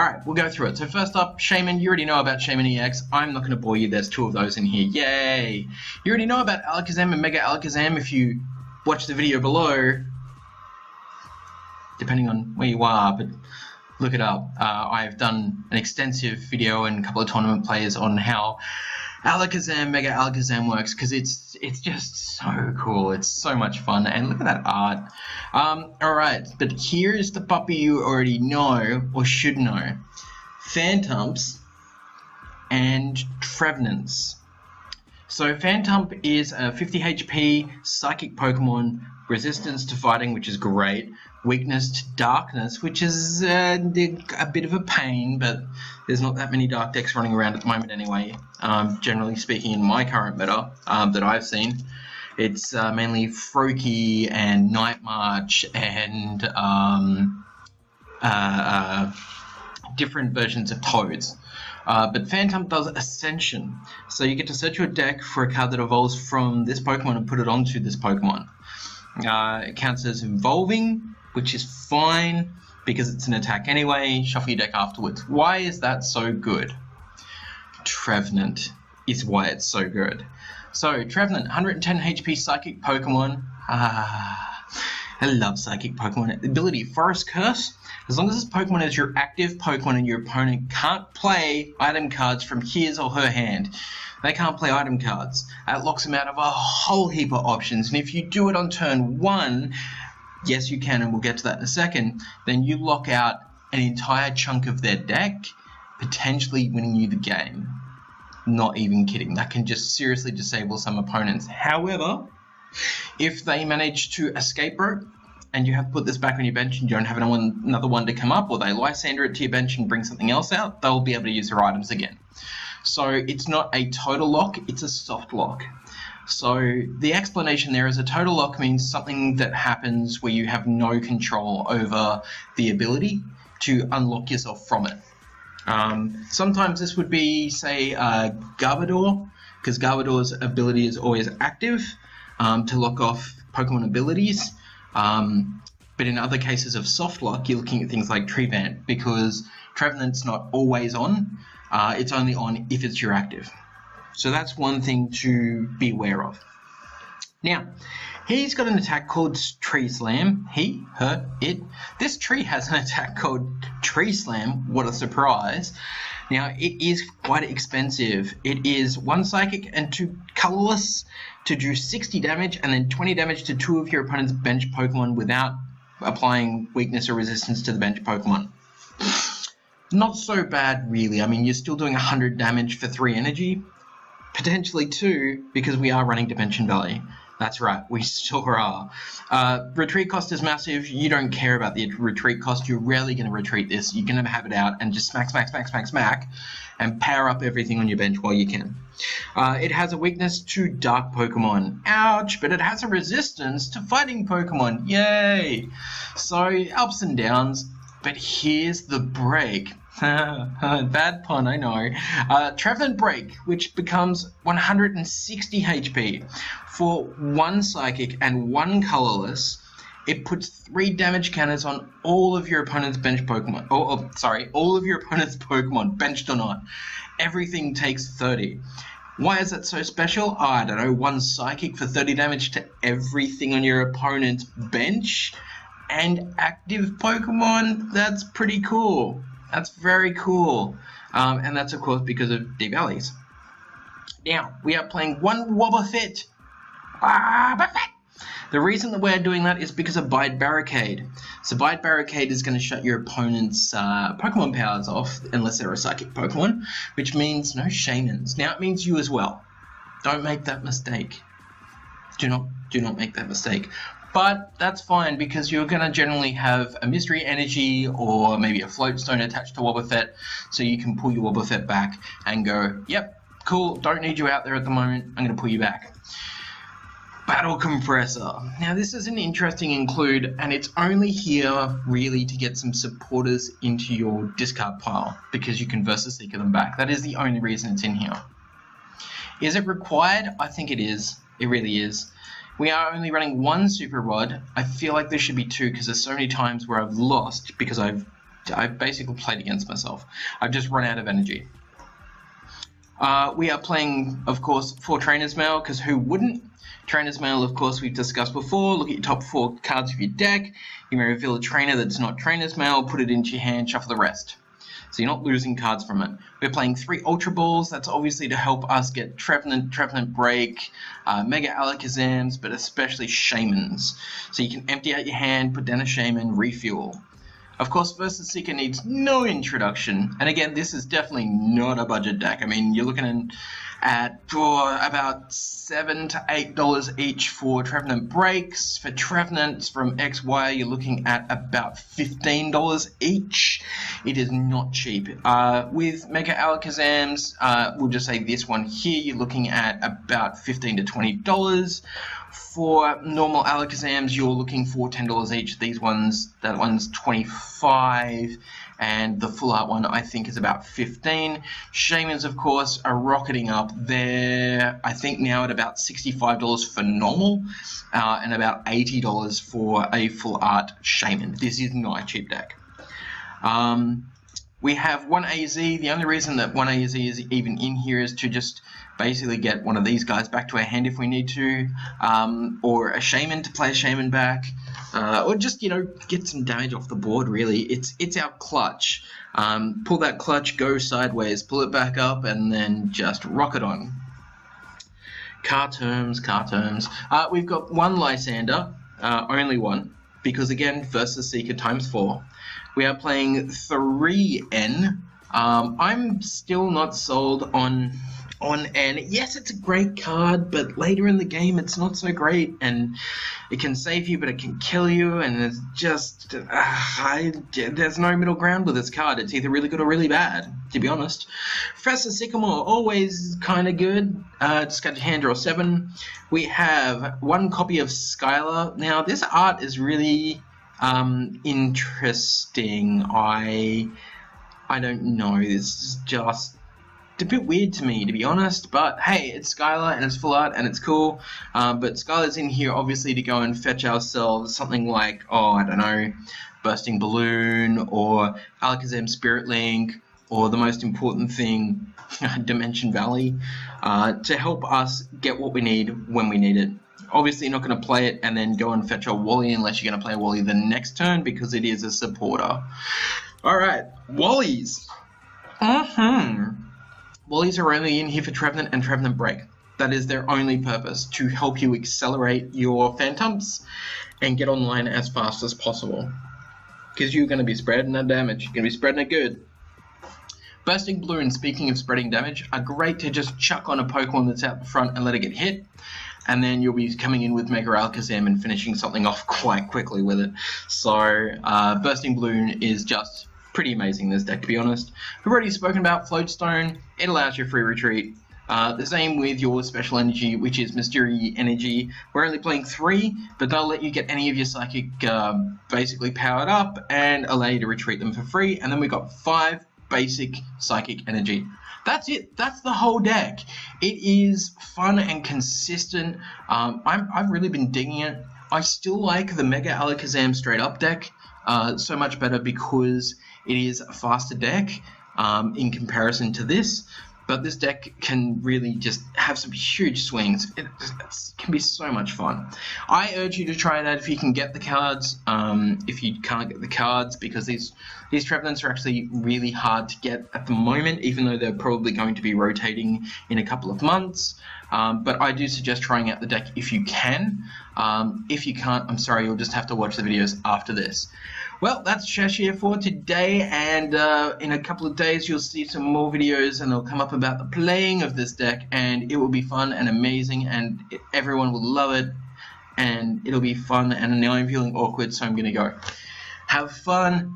Alright, we'll go through it. So first up, Shaymin. You already know about Shaymin-EX. I'm not going to bore you. There's 2 of those in here. Yay! You already know about Alakazam and Mega Alakazam if you watch the video below. Depending on where you are, but look it up. I've done an extensive video and a couple of tournament plays on how Alakazam, Mega Alakazam works, because it's just so cool. It's so much fun, and look at that art. Alright, but here's the puppy you already know, or should know. Phantumps and Trevenants. So Phantump is a 50 HP Psychic Pokemon, resistance to fighting, which is great, weakness to darkness, which is a bit of a pain, but there's not that many dark decks running around at the moment anyway. Generally speaking, in my current meta that I've seen, it's mainly Froakie and Night March and different versions of Toads. But Phantump does Ascension, so you get to search your deck for a card that evolves from this Pokemon and put it onto this Pokemon. It counts as evolving, which is fine because it's an attack anyway. Shuffle your deck afterwards. Why is that so good? Trevenant is why it's so good. So Trevenant, 110 HP Psychic Pokemon. I love Psychic Pokemon. Ability, Forest Curse. As long as this Pokemon is your active Pokemon and your opponent can't play item cards from his or her hand, they can't play item cards. That locks them out of a whole heap of options. And if you do it on turn 1, yes you can, and we'll get to that in a second, then you lock out an entire chunk of their deck, potentially winning you the game. Not even kidding. That can just seriously disable some opponents. However, if they manage to escape rope, and you have to put this back on your bench and you don't have another one to come up, or they Lysandre it to your bench and bring something else out, they'll be able to use their items again. So it's not a total lock, it's a soft lock. So the explanation there is a total lock means something that happens where you have no control over the ability to unlock yourself from it. Sometimes this would be, say, Garbodor, because Garbodor's ability is always active to lock off Pokemon abilities. But in other cases of soft lock, you're looking at things like Trevenant, because Trevenant's not always on. It's only on if it's your active. So that's one thing to be aware of. Now, he's got an attack called Tree Slam. He, her, it. This tree has an attack called Tree Slam. What a surprise. Now, it is quite expensive. It is 1 Psychic and 2 Colorless to do 60 damage, and then 20 damage to 2 of your opponent's bench Pokemon without applying weakness or resistance to the bench Pokemon. Not so bad, really. I mean, you're still doing 100 damage for 3 energy. Potentially 2, because we are running Dimension Valley. That's right, we still are. Retreat cost is massive. You don't care about the retreat cost. You're rarely going to retreat this. You're going to have it out and just smack, smack, smack, smack, smack, and power up everything on your bench while you can. It has a weakness to dark Pokemon. Ouch, but it has a resistance to fighting Pokemon. Yay! So, ups and downs, but here's the break. Bad pun, I know. Trevenant Break, which becomes 160 HP for 1 Psychic and 1 Colorless. It puts 3 damage counters on all of your opponent's bench Pokemon. All of your opponent's Pokemon, benched or not. Everything takes 30. Why is that so special? Oh, I don't know. 1 Psychic for 30 damage to everything on your opponent's bench and active Pokemon. That's pretty cool. That's very cool. And that's, of course, because of D-Valleys. Now, we are playing 1 Wobbuffet. The reason that we're doing that is because of Bite Barricade. So Bite Barricade is going to shut your opponent's Pokemon powers off, unless they're a Psychic Pokemon, which means no Shaymins. Now, it means you as well. Don't make that mistake. Do not make that mistake. But that's fine, because you're going to generally have a Mystery Energy or maybe a Float Stone attached to Wobbuffet, so you can pull your Wobbuffet back and go, yep, cool, don't need you out there at the moment, I'm going to pull you back. Battle Compressor. Now this is an interesting include, and it's only here really to get some supporters into your discard pile, because you can versus Seeker them back. That is the only reason it's in here. Is it required? I think it is. It really is. We are only running 1 Super Rod. I feel like there should be 2, because there's so many times where I've lost because I've I've basically played against myself. I've just run out of energy. We are playing, of course, for Trainers Mail, because who wouldn't? Trainers Mail, of course, we've discussed before. Look at your top 4 cards of your deck. You may reveal a trainer that's not Trainers Mail, put it into your hand, shuffle the rest. So you're not losing cards from it. We're playing 3 Ultra Balls. That's obviously to help us get Trevenant Break, Mega Alakazams, but especially Shaymins. So you can empty out your hand, put down a Shaymin, refuel. Of course, Versus Seeker needs no introduction. And again, this is definitely not a budget deck. I mean, you're looking at about $7 to $8 each for Trevenant Breaks. For Trevenants from XY, you're looking at about $15 each. It is not cheap. With Mega Alakazams, we'll just say this one here, you're looking at about $15 to $20. For normal Alakazams, you're looking for $10 each. These ones, that one's $25, and the full art one I think is about $15. Shaymins, of course, are rocketing up. They're, I think, now at about $65 for normal, and about $80 for a full art Shaymin. This is not a cheap deck. We have 1AZ. The only reason that 1AZ is even in here is to just basically get one of these guys back to our hand if we need to, or a Shaymin to play a Shaymin back, or just, you know, get some damage off the board, really. It's our clutch. Pull that clutch, go sideways, pull it back up, and then just rock it on. Car terms. We've got 1 Lysandre, only 1, because again, Versus Seeker times 4. We are playing 3 N. I'm still not sold on N. Yes, it's a great card, but later in the game it's not so great, and it can save you, but it can kill you, and it's just there's no middle ground with this card. It's either really good or really bad, to be honest. Professor Sycamore, always kind of good. Just got your hand draw 7. We have 1 copy of Skyla. Now this art is really interesting. I don't know. This is just a bit weird to me, to be honest, but hey, it's Skyla and it's full art and it's cool. But Skyla's in here obviously to go and fetch ourselves something like, oh, I don't know, Bursting Balloon or Alakazam Spirit Link, or the most important thing, Dimension Valley, to help us get what we need when we need it. Obviously, you're not going to play it and then go and fetch a Wally unless you're going to play a Wally the next turn, because it is a supporter. Alright, Wallies. Wallies are only in here for Trevenant and Trevenant Break. That is their only purpose, to help you accelerate your Phantumps and get online as fast as possible. Because you're going to be spreading that damage. You're going to be spreading it good. Bursting Balloon, speaking of spreading damage, are great to just chuck on a Pokemon that's out the front and let it get hit. And then you'll be coming in with Mega Alakazam and finishing something off quite quickly with it. So, Bursting Balloon is just pretty amazing, this deck, to be honest. We've already spoken about Float Stone. It allows you free retreat. The same with your special energy, which is Mystery Energy. We're only playing 3, but they'll let you get any of your Psychic basically powered up and allow you to retreat them for free. And then we've got 5 basic Psychic Energy. That's it. That's the whole deck. It is fun and consistent. I've really been digging it. I still like the Mega Alakazam straight up deck so much better, because it is a faster deck in comparison to this. But this deck can really just have some huge swings. It can be so much fun. I urge you to try that if you can get the cards. If you can't get the cards, because these Trevenants are actually really hard to get at the moment, even though they're probably going to be rotating in a couple of months. But I do suggest trying out the deck if you can. If you can't, I'm sorry, you'll just have to watch the videos after this. Well, that's Cheshire for today, and in a couple of days you'll see some more videos, and they'll come up about the playing of this deck, and it will be fun and amazing, and everyone will love it, and it'll be fun. And now I'm feeling awkward, so I'm gonna go. Have fun,